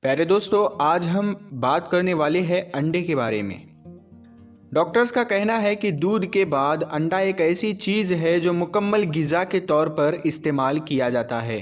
प्यारे दोस्तों, आज हम बात करने वाले हैं अंडे के बारे में। डॉक्टर्स का कहना है कि दूध के बाद अंडा एक ऐसी चीज़ है जो मुकम्मल ग़िज़ा के तौर पर इस्तेमाल किया जाता है।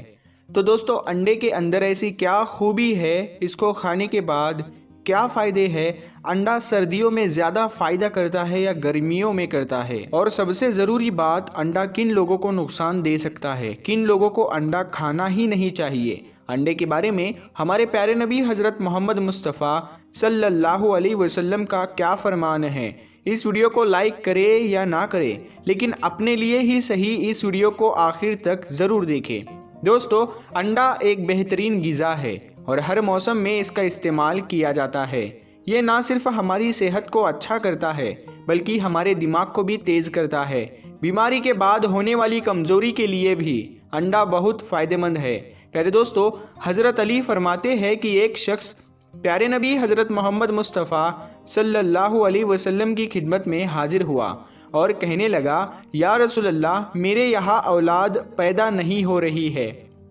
तो दोस्तों, अंडे के अंदर ऐसी क्या खूबी है, इसको खाने के बाद क्या फ़ायदे हैं, अंडा सर्दियों में ज़्यादा फ़ायदा करता है या गर्मियों में करता है, और सबसे ज़रूरी बात, अंडा किन लोगों को नुकसान दे सकता है, किन लोगों को अंडा खाना ही नहीं चाहिए। अंडे के बारे में हमारे प्यारे नबी हज़रत मोहम्मद मुस्तफ़ा सल्लल्लाहु अलैहि वसल्लम का क्या फरमान है। इस वीडियो को लाइक करें या ना करें, लेकिन अपने लिए ही सही इस वीडियो को आखिर तक ज़रूर देखें। दोस्तों, अंडा एक बेहतरीन ग़िज़ा है और हर मौसम में इसका इस्तेमाल किया जाता है। ये ना सिर्फ हमारी सेहत को अच्छा करता है, बल्कि हमारे दिमाग को भी तेज़ करता है। बीमारी के बाद होने वाली कमज़ोरी के लिए भी अंडा बहुत फ़ायदेमंद है। प्यारे दोस्तों, हज़रत अली फरमाते हैं कि एक शख्स प्यारे नबी हज़रत मोहम्मद मुस्तफ़ा सल्लल्लाहु अलैहि वसल्लम की खिदमत में हाजिर हुआ और कहने लगा, या रसूल अल्लाह, मेरे यहाँ औलाद पैदा नहीं हो रही है।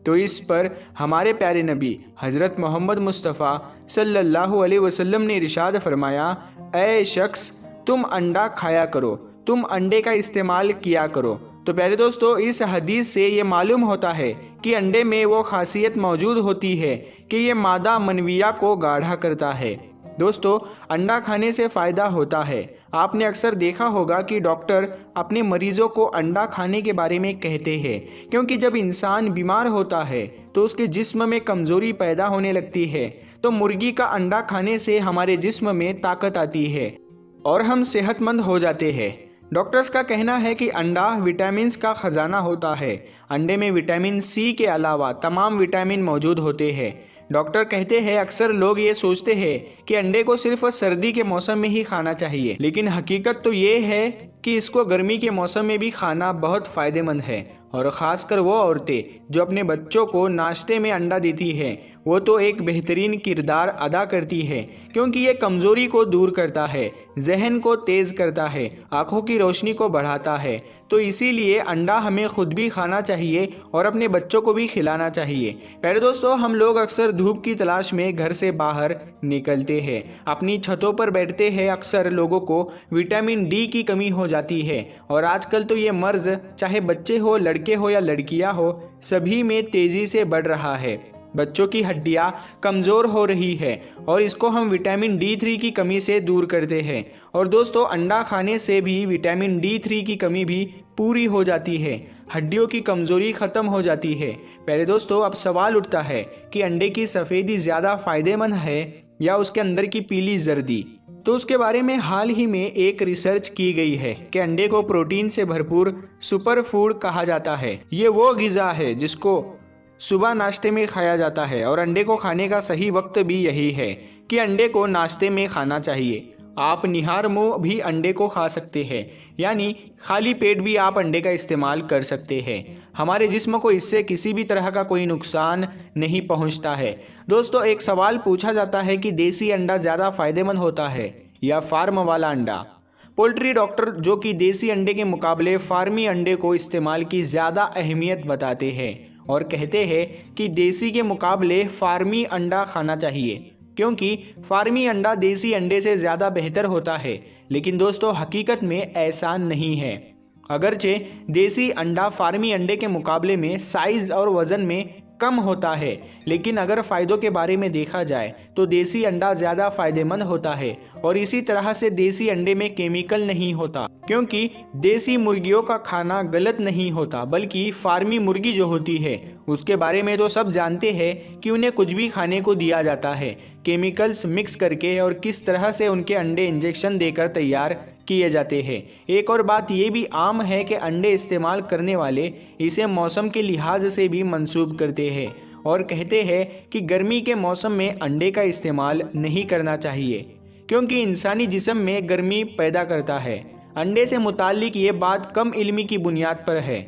तो इस पर हमारे प्यारे नबी हज़रत मोहम्मद मुस्तफ़ा सल्लल्लाहु अलैहि वसल्लम ने इरशाद फरमाया, ऐ शख्स, तुम अंडा खाया करो, तुम अंडे का इस्तेमाल किया करो। तो प्यारे दोस्तों, इस हदीस से ये मालूम होता है कि अंडे में वो खासियत मौजूद होती है कि ये मादा मनविया को गाढ़ा करता है। दोस्तों, अंडा खाने से फ़ायदा होता है। आपने अक्सर देखा होगा कि डॉक्टर अपने मरीज़ों को अंडा खाने के बारे में कहते हैं, क्योंकि जब इंसान बीमार होता है तो उसके जिस्म में कमज़ोरी पैदा होने लगती है। तो मुर्गी का अंडा खाने से हमारे जिस्म में ताकत आती है और हम सेहतमंद हो जाते हैं। डॉक्टर्स का कहना है कि अंडा विटामिन्स का ख़जाना होता है। अंडे में विटामिन सी के अलावा तमाम विटामिन मौजूद होते हैं। डॉक्टर कहते हैं, अक्सर लोग ये सोचते हैं कि अंडे को सिर्फ सर्दी के मौसम में ही खाना चाहिए, लेकिन हकीकत तो ये है कि इसको गर्मी के मौसम में भी खाना बहुत फ़ायदेमंद है। और ख़ासकर वो औरतें जो अपने बच्चों को नाश्ते में अंडा देती हैं, वो तो एक बेहतरीन किरदार अदा करती है, क्योंकि ये कमज़ोरी को दूर करता है, जहन को तेज़ करता है, आँखों की रोशनी को बढ़ाता है। तो इसीलिए अंडा हमें खुद भी खाना चाहिए और अपने बच्चों को भी खिलाना चाहिए। प्यारे दोस्तों, हम लोग अक्सर धूप की तलाश में घर से बाहर निकलते हैं, अपनी छतों पर बैठते हैं। अक्सर लोगों को विटामिन डी की कमी हो जाती है और आजकल तो ये मर्ज़ चाहे बच्चे हो, लड़के हो या लड़कियां हो, सभी में तेज़ी से बढ़ रहा है। बच्चों की हड्डियां कमज़ोर हो रही है और इसको हम विटामिन D3 की कमी से दूर करते हैं। और दोस्तों, अंडा खाने से भी विटामिन D3 की कमी भी पूरी हो जाती है, हड्डियों की कमज़ोरी ख़त्म हो जाती है। प्यारे दोस्तों, अब सवाल उठता है कि अंडे की सफ़ेदी ज़्यादा फ़ायदेमंद है या उसके अंदर की पीली जर्दी। तो उसके बारे में हाल ही में एक रिसर्च की गई है कि अंडे को प्रोटीन से भरपूर सुपर फूड कहा जाता है। ये वो ग़िज़ा है जिसको सुबह नाश्ते में खाया जाता है और अंडे को खाने का सही वक्त भी यही है कि अंडे को नाश्ते में खाना चाहिए। आप निहार मुंह भी अंडे को खा सकते हैं, यानी खाली पेट भी आप अंडे का इस्तेमाल कर सकते हैं। हमारे जिस्म को इससे किसी भी तरह का कोई नुकसान नहीं पहुंचता है। दोस्तों, एक सवाल पूछा जाता है कि देसी अंडा ज़्यादा फ़ायदेमंद होता है या फार्म वाला अंडा। पोल्ट्री डॉक्टर जो कि देसी अंडे के मुकाबले फार्मी अंडे को इस्तेमाल की ज़्यादा अहमियत बताते हैं और कहते हैं कि देसी के मुकाबले फार्मी अंडा खाना चाहिए, क्योंकि फार्मी अंडा देसी अंडे से ज़्यादा बेहतर होता है। लेकिन दोस्तों, हकीकत में ऐसा नहीं है। अगरचे देसी अंडा फार्मी अंडे के मुकाबले में साइज़ और वज़न में कम होता है, लेकिन अगर फ़ायदों के बारे में देखा जाए तो देसी अंडा ज़्यादा फ़ायदेमंद होता है। और इसी तरह से देसी अंडे में केमिकल नहीं होता, क्योंकि देसी मुर्गियों का खाना गलत नहीं होता, बल्कि फार्मी मुर्गी जो होती है उसके बारे में तो सब जानते हैं कि उन्हें कुछ भी खाने को दिया जाता है केमिकल्स मिक्स करके, और किस तरह से उनके अंडे इंजेक्शन देकर तैयार किए जाते हैं। एक और बात ये भी आम है कि अंडे इस्तेमाल करने वाले इसे मौसम के लिहाज से भी मंसूब करते हैं और कहते हैं कि गर्मी के मौसम में अंडे का इस्तेमाल नहीं करना चाहिए, क्योंकि इंसानी जिस्म में गर्मी पैदा करता है। अंडे से मुताल्लिक ये बात कम इल्मी की बुनियाद पर है।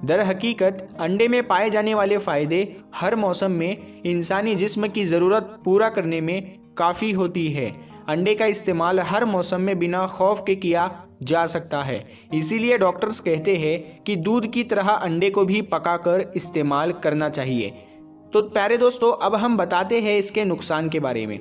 दर हकीकत अंडे में पाए जाने वाले फ़ायदे हर मौसम में इंसानी जिस्म की ज़रूरत पूरा करने में काफ़ी होती है। अंडे का इस्तेमाल हर मौसम में बिना खौफ के किया जा सकता है। इसीलिए डॉक्टर्स कहते हैं कि दूध की तरह अंडे को भी पकाकर इस्तेमाल करना चाहिए। तो प्यारे दोस्तों, अब हम बताते हैं इसके नुकसान के बारे में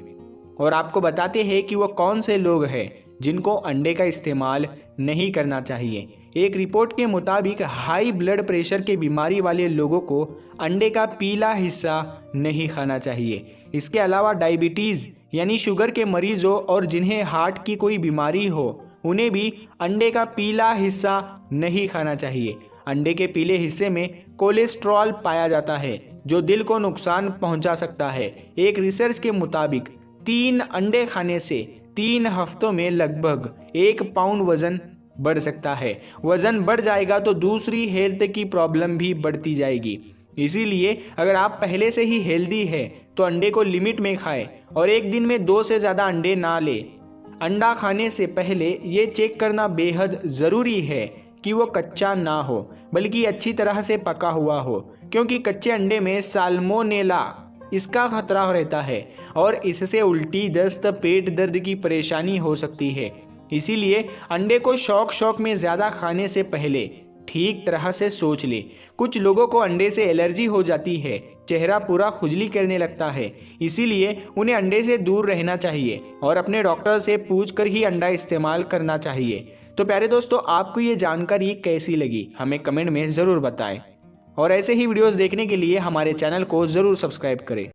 और आपको बताते हैं कि वो कौन से लोग हैं जिनको अंडे का इस्तेमाल नहीं करना चाहिए। एक रिपोर्ट के मुताबिक हाई ब्लड प्रेशर के बीमारी वाले लोगों को अंडे का पीला हिस्सा नहीं खाना चाहिए। इसके अलावा डायबिटीज़ यानी शुगर के मरीजों और जिन्हें हार्ट की कोई बीमारी हो उन्हें भी अंडे का पीला हिस्सा नहीं खाना चाहिए। अंडे के पीले हिस्से में कोलेस्ट्रॉल पाया जाता है जो दिल को नुकसान पहुंचा सकता है। एक रिसर्च के मुताबिक 3 अंडे खाने से 3 हफ्तों में लगभग 1 पाउंड वजन बढ़ सकता है। वजन बढ़ जाएगा तो दूसरी हेल्थ की प्रॉब्लम भी बढ़ती जाएगी। इसीलिए अगर आप पहले से ही हेल्दी है तो अंडे को लिमिट में खाएं और एक दिन में 2 से ज़्यादा अंडे ना लें। अंडा खाने से पहले ये चेक करना बेहद ज़रूरी है कि वो कच्चा ना हो बल्कि अच्छी तरह से पका हुआ हो, क्योंकि कच्चे अंडे में साल्मोनेला इसका खतरा रहता है और इससे उल्टी, दस्त, पेट दर्द की परेशानी हो सकती है। इसीलिए अंडे को शौक में ज़्यादा खाने से पहले ठीक तरह से सोच ले। कुछ लोगों को अंडे से एलर्जी हो जाती है, चेहरा पूरा खुजली करने लगता है, इसीलिए उन्हें अंडे से दूर रहना चाहिए और अपने डॉक्टर से पूछकर ही अंडा इस्तेमाल करना चाहिए। तो प्यारे दोस्तों, आपको ये जानकारी कैसी लगी हमें कमेंट में ज़रूर बताएं और ऐसे ही वीडियोस देखने के लिए हमारे चैनल को ज़रूर सब्सक्राइब करें।